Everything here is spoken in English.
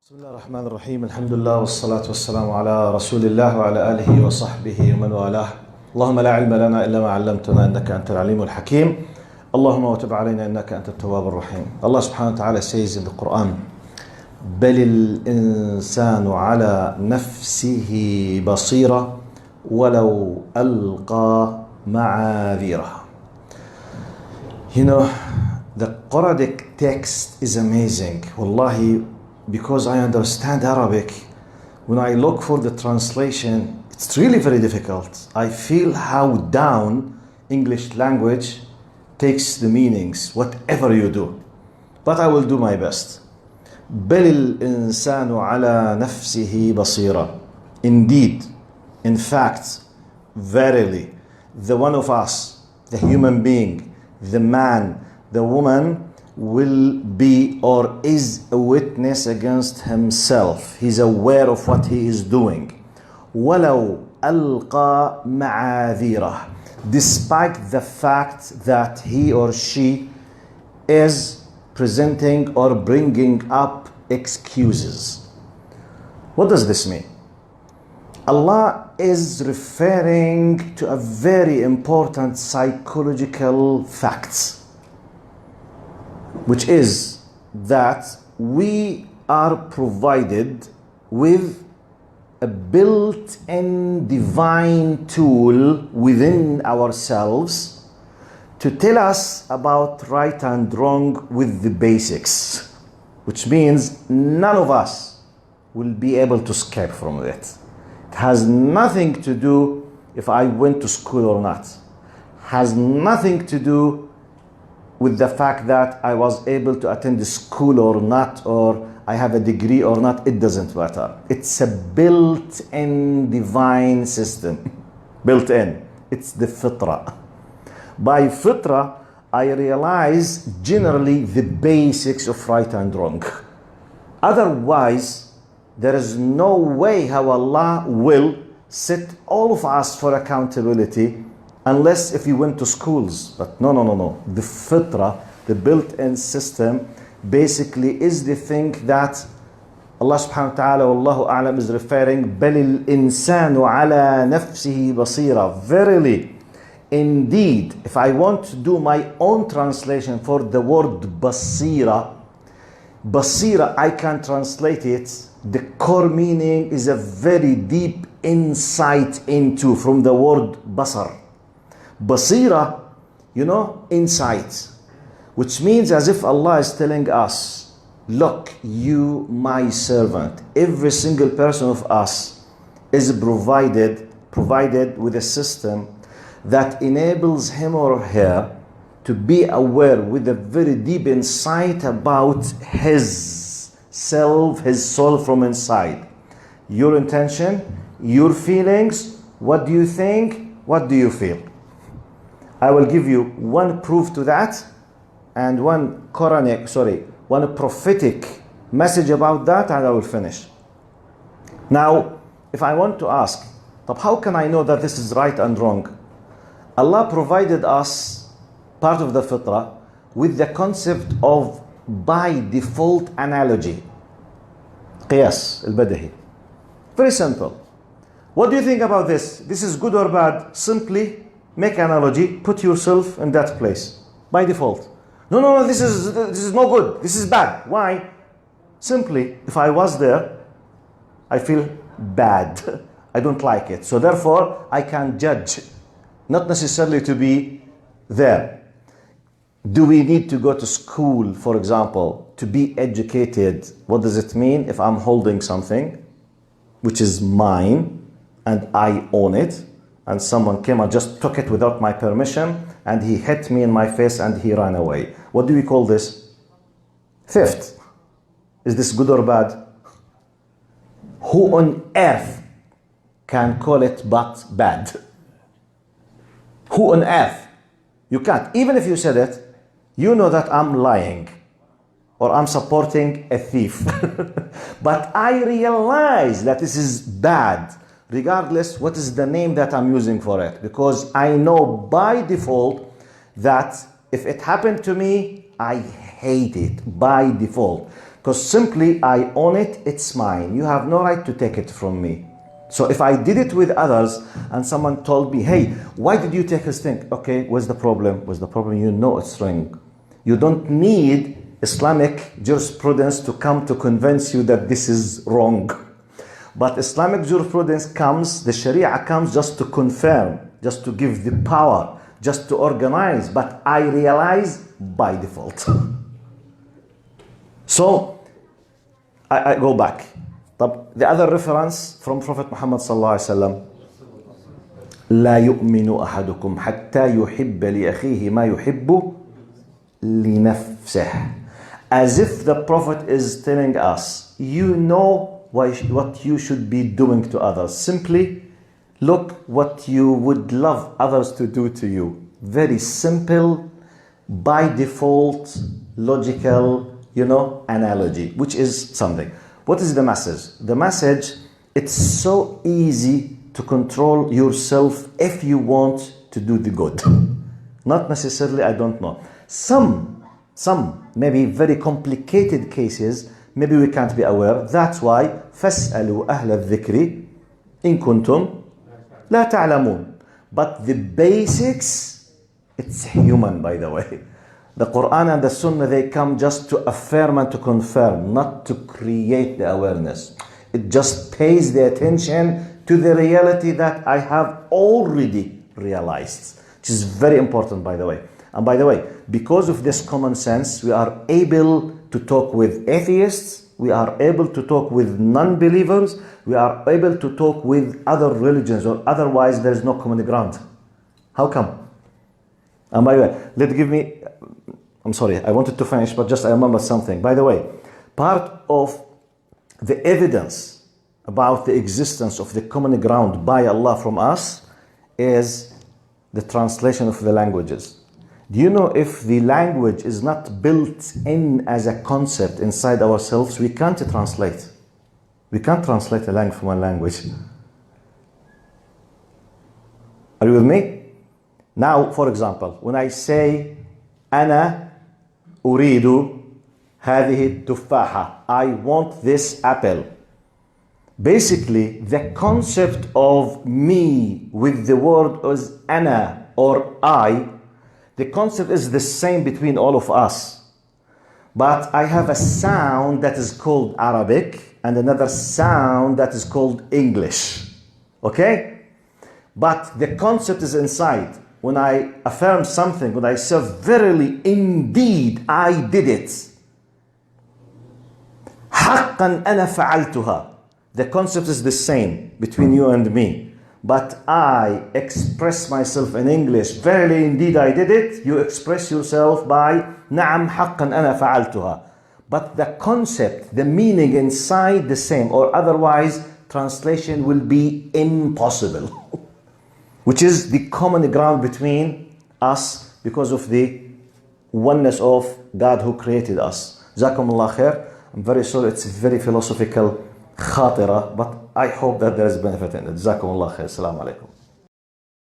بسم الله الرحمن الرحيم. الحمد لله والصلاة والسلام على رسول الله وعلى آله وصحبه ومن والاه. اللهم لا علم لنا إلا ما علمتنا إنك أنت العليم الحكيم. اللهم وتب علينا إنك أنت التواب الرحيم. Allah subhanahu wa ta'ala says in the Quran, بل الإنسان على نفسه بصيرة ولو ألقى معاذيره. You know, the Quranic text is amazing. Wallahi, because I understand Arabic, when I look for the translation, it's really very difficult. I feel how down English language takes the meanings, whatever you do. But I will do my best. بل الإنسان على نفسه بصيرة. Indeed, in fact, verily, the one of us, the human being, the man, the woman, will be or is a witness against himself. He's aware of what he is doing. وَلَوْ أَلْقَى مَعَاذِيرَهُ. Despite the fact that he or she is presenting or bringing up excuses. What does this mean? Allah is referring to a very important psychological fact, which is that we are provided with a built-in divine tool within ourselves to tell us about right and wrong with the basics, which means none of us will be able to escape from it. It has nothing to do if I went to school or not. Has nothing to do with the fact that I was able to attend the school or not, or I have a degree or not. It doesn't matter. It's a built-in divine system. Built-in. It's the fitra. By fitra, I realize generally the basics of right and wrong. Otherwise, there is no way how Allah will set all of us for accountability unless if you went to schools. But no. The fitra, the built-in system, basically is the thing that Allah subhanahu wa ta'ala wallahu a'lam is referring. بَلِ الْإِنسَانُ عَلَى نَفْسِهِ بَصِيرًا. Verily, indeed, if I want to do my own translation for the word basira, I can translate it. The core meaning is a very deep insight into, from the word basar. Basira, insight, which means as if Allah is telling us, look, you, my servant, every single person of us is provided with a system that enables him or her to be aware with a very deep insight about his self, his soul from inside. Your intention, your feelings, what do you think, what do you feel? I will give you one proof to that and one prophetic message about that, and I will finish. Now, if I want to ask, how can I know that this is right and wrong? Allah provided us part of the fitrah with the concept of by default analogy. Qiyas al-Badahi. Very simple. What do you think about this? This is good or bad? Simply make analogy, put yourself in that place. By default. No, this is no good. This is bad. Why? Simply, if I was there, I feel bad. I don't like it. So therefore, I can judge. Not necessarily to be there. Do we need to go to school, for example, to be educated? What does it mean if I'm holding something which is mine and I own it, and someone came and just took it without my permission, and he hit me in my face and he ran away? What do we call this? Theft. Is this good or bad? Who on earth can call it but bad? Who on earth? You can't. Even if you said it, you know that I'm lying or I'm supporting a thief. But I realize that this is bad, regardless what is the name that I'm using for it, because I know by default that if it happened to me, I hate it by default. Because simply I own it, it's mine. You have no right to take it from me. So if I did it with others and someone told me, hey, why did you take his thing? Okay, what's the problem? What's the problem? You know it's wrong. You don't need Islamic jurisprudence to come to convince you that this is wrong. But Islamic jurisprudence comes, the Sharia comes just to confirm, just to give the power, just to organize. But I realize by default. So I go back. The other reference from Prophet Muhammad sallallahu alaihi wasallam, لا يؤمن أحدكم حتى يحب لأخيه ما يحب لنفسه. As if the Prophet is telling us, you know what you should be doing to others. Simply look what you would love others to do to you. Very simple, by default, logical, analogy, which is something. What is the message? The message, it's so easy to control yourself if you want to do the good. Not necessarily, I don't know. Some maybe very complicated cases, maybe we can't be aware. That's why فَاسْأَلُوا أَهْلَ الذِّكْرِ إِن كُنتُمْ لَا تَعْلَمُونَ. But the basics, it's human, by the way. The Quran and the Sunnah, they come just to affirm and to confirm, not to create the awareness. It just pays the attention to the reality that I have already realized, which is very important, by the way. And by the way, because of this common sense, we are able to talk with atheists, we are able to talk with non-believers, we are able to talk with other religions, or otherwise there is no common ground. How come? And by the way, I'm sorry, I wanted to finish, but just I remember something. By the way, part of the evidence about the existence of the common ground by Allah from us is the translation of the languages. Do you know if the language is not built in as a concept inside ourselves, we can't translate. We can't translate a language from one language. Are you with me? Now, for example, when I say, أنا أريد هذه التفاحة, I want this apple. Basically, the concept of me with the word is أنا or I, the concept is the same between all of us. But I have a sound that is called Arabic and another sound that is called English. Okay? But the concept is inside. When I affirm something, when I say verily, indeed, I did it. حقا أنا فعلتها. The concept is the same between you and me. But I express myself in English, verily, indeed, I did it. You express yourself by نعم حقا أنا فعلتها. But the concept, the meaning inside the same, or otherwise translation will be impossible. Which is the common ground between us because of the oneness of God who created us. Jazakumullah khair. I'm very sorry, it's very philosophical khatira, but I hope that there is benefit in it. Jazakumullah khair. Assalamu alaikum.